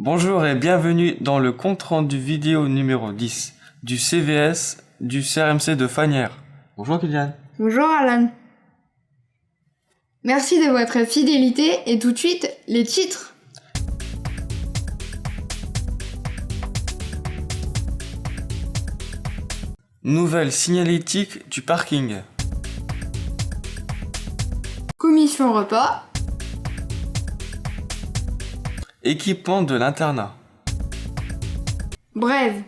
Bonjour et bienvenue dans le compte-rendu vidéo numéro 10 du CVS du CRMC de Fagnières. Bonjour Kylian. Bonjour Alan. Merci de votre fidélité et tout de suite, les titres. Nouvelle signalétique du parking. Commission repas. Équipement de l'internat. Brève.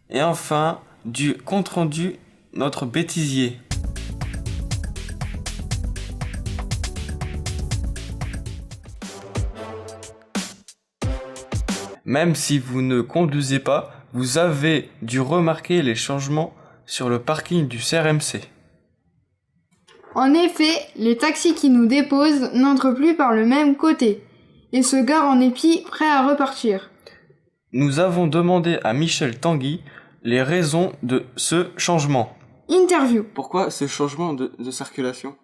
Et enfin, du compte-rendu, notre bêtisier. Même si vous ne conduisez pas, vous avez dû remarquer les changements sur le parking du CRMC. En effet, les taxis qui nous déposent n'entrent plus par le même côté et se garent en épi prêts à repartir. Nous avons demandé à Michel Tanguy les raisons de ce changement. Interview. Pourquoi ce changement de circulation ?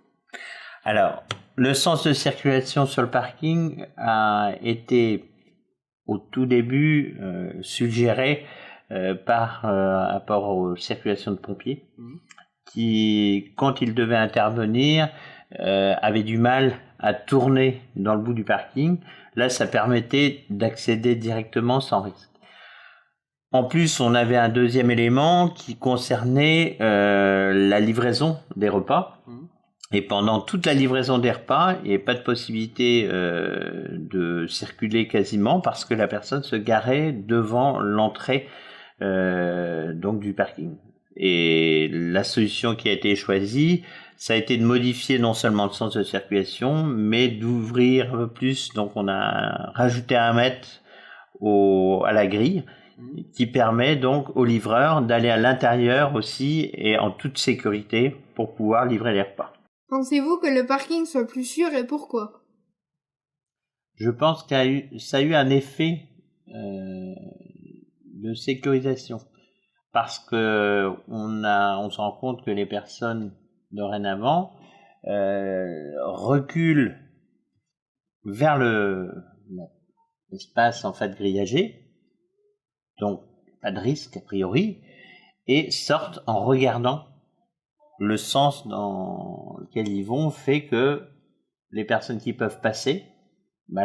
Alors, le sens de circulation sur le parking a été au tout début suggéré par rapport aux circulations de pompiers qui, quand ils devaient intervenir, avaient du mal à tourner dans le bout du parking. Là, ça permettait d'accéder directement sans risque. En plus, on avait un deuxième élément qui concernait la livraison des repas. Et pendant toute la livraison des repas, il n'y avait pas de possibilité de circuler quasiment parce que la personne se garait devant l'entrée donc du parking. Et la solution qui a été choisie, ça a été de modifier non seulement le sens de circulation, mais d'ouvrir un peu plus. Donc on a rajouté 1 mètre à la grille, qui permet donc aux livreurs d'aller à l'intérieur aussi et en toute sécurité pour pouvoir livrer les repas. Pensez-vous que le parking soit plus sûr et pourquoi ? Je pense que ça a eu un effet de sécurisation parce que on se rend compte que les personnes dorénavant reculent vers l'espace en fait grillagé, donc pas de risque a priori, et sortent en regardant. Le sens dans lequel ils vont fait que les personnes qui peuvent passer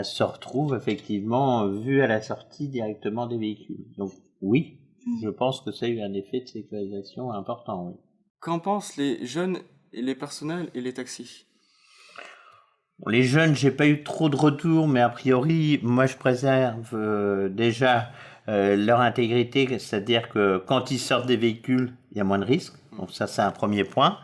se retrouvent effectivement vues à la sortie directement des véhicules. Donc oui, je pense que ça a eu un effet de sécurisation important, oui. Qu'en pensent les jeunes et les personnels et les taxis ? Les jeunes, j'ai pas eu trop de retours, mais a priori, moi je préserve déjà leur intégrité, c'est-à-dire que quand ils sortent des véhicules, il y a moins de risques. Donc ça, c'est un premier point.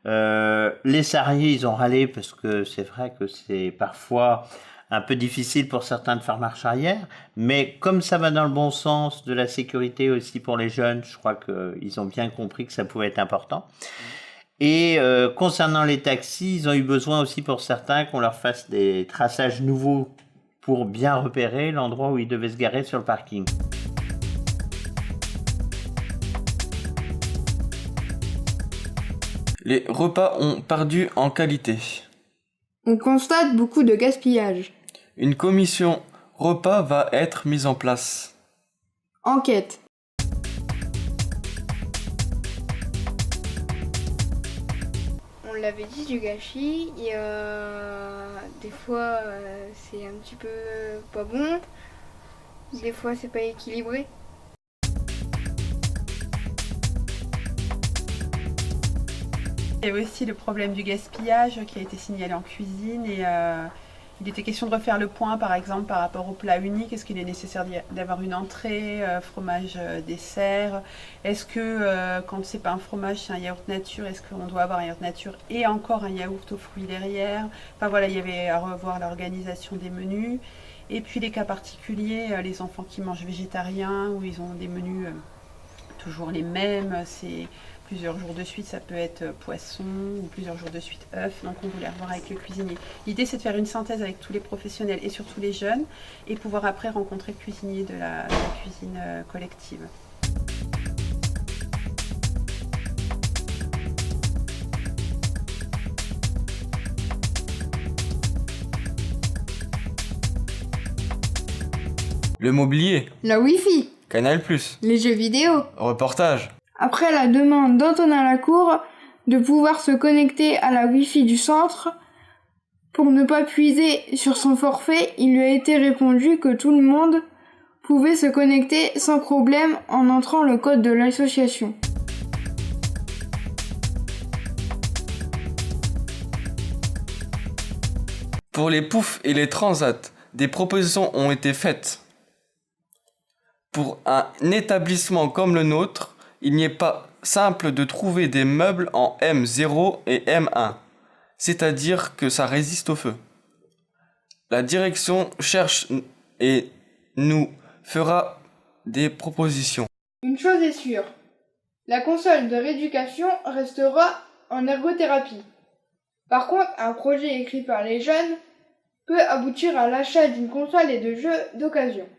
Les salariés, ils ont râlé parce que c'est vrai que c'est parfois un peu difficile pour certains de faire marche arrière, mais comme ça va dans le bon sens de la sécurité aussi pour les jeunes, je crois qu'ils ont bien compris que ça pouvait être important. Et concernant les taxis, ils ont eu besoin aussi pour certains qu'on leur fasse des traçages nouveaux pour bien repérer l'endroit où ils devaient se garer sur le parking. Les repas ont perdu en qualité. On constate beaucoup de gaspillage. Une commission repas va être mise en place. Enquête. On l'avait dit du gâchis, et des fois c'est un petit peu pas bon, des fois c'est pas équilibré. Il y avait aussi le problème du gaspillage qui a été signalé en cuisine et il était question de refaire le point par exemple par rapport au plat unique. Est-ce qu'il est nécessaire d'avoir une entrée, fromage, dessert? Est-ce que quand c'est pas un fromage, c'est un yaourt nature, est-ce qu'on doit avoir un yaourt nature et encore un yaourt aux fruits derrière? Enfin voilà, il y avait à revoir l'organisation des menus. Et puis les cas particuliers, les enfants qui mangent végétarien ou ils ont des menus toujours les mêmes, c'est plusieurs jours de suite, ça peut être poisson ou plusieurs jours de suite œufs, donc on voulait revoir avec le cuisinier. L'idée c'est de faire une synthèse avec tous les professionnels et surtout les jeunes et pouvoir après rencontrer le cuisinier de la cuisine collective. Le mobilier. La Wi-Fi. Canal+. Les jeux vidéo. Reportage. Après la demande d'Antonin Lacour de pouvoir se connecter à la Wi-Fi du centre, pour ne pas puiser sur son forfait, il lui a été répondu que tout le monde pouvait se connecter sans problème en entrant le code de l'association. Pour les poufs et les transats, des propositions ont été faites. Pour un établissement comme le nôtre, il n'est pas simple de trouver des meubles en M0 et M1, c'est-à-dire que ça résiste au feu. La direction cherche et nous fera des propositions. Une chose est sûre, la console de rééducation restera en ergothérapie. Par contre, un projet écrit par les jeunes peut aboutir à l'achat d'une console et de jeux d'occasion.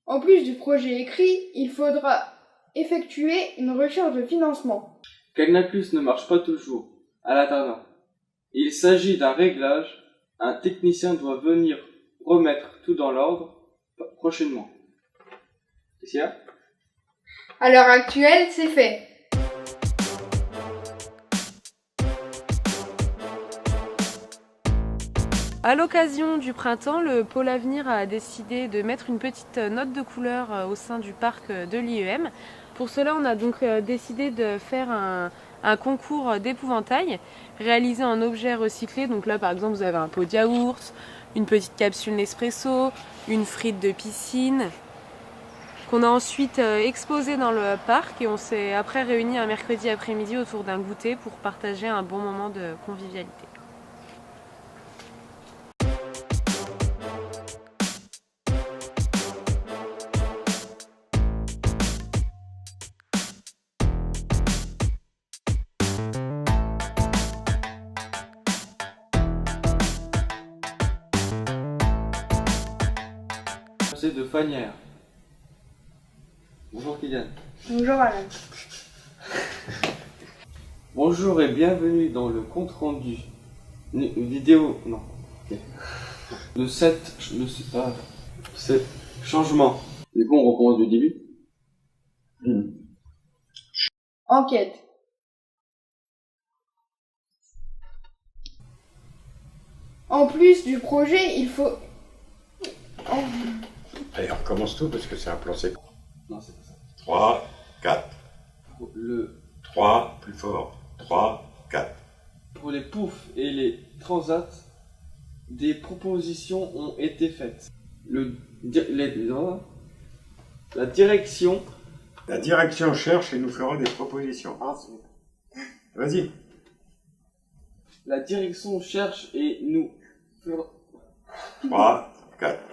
En plus du projet écrit, il faudra effectuer une recherche de financement. Canal+ ne marche pas toujours à l'internat. Il s'agit d'un réglage. Un technicien doit venir remettre tout dans l'ordre prochainement. Qu'est-ce qu'il y a ? À l'heure actuelle, c'est fait. À l'occasion du printemps, le Pôle Avenir a décidé de mettre une petite note de couleur au sein du parc de l'IEM. Pour cela, on a donc décidé de faire un concours d'épouvantail réalisé en objets recyclés. Donc là, par exemple, vous avez un pot de yaourt, une petite capsule Nespresso, une frite de piscine, qu'on a ensuite exposé dans le parc, et on s'est après réunis un mercredi après-midi autour d'un goûter pour partager un bon moment de convivialité. C'est de Fanière. Bonjour Kylian. Bonjour Alain. Bonjour et bienvenue dans le compte rendu vidéo. Non. Ok. De cette changement. Du coup, on recommence du début. Enquête. En plus du projet, il faut... Allez, on recommence tout parce que c'est un plan séquence. Non, c'est pas ça. 3, 4. Le 3, plus fort. 3, 4. Pour les poufs et les transats, des propositions ont été faites. La direction. La direction cherche et nous fera des propositions. Vas-y. La direction cherche et nous fera. 3, 4.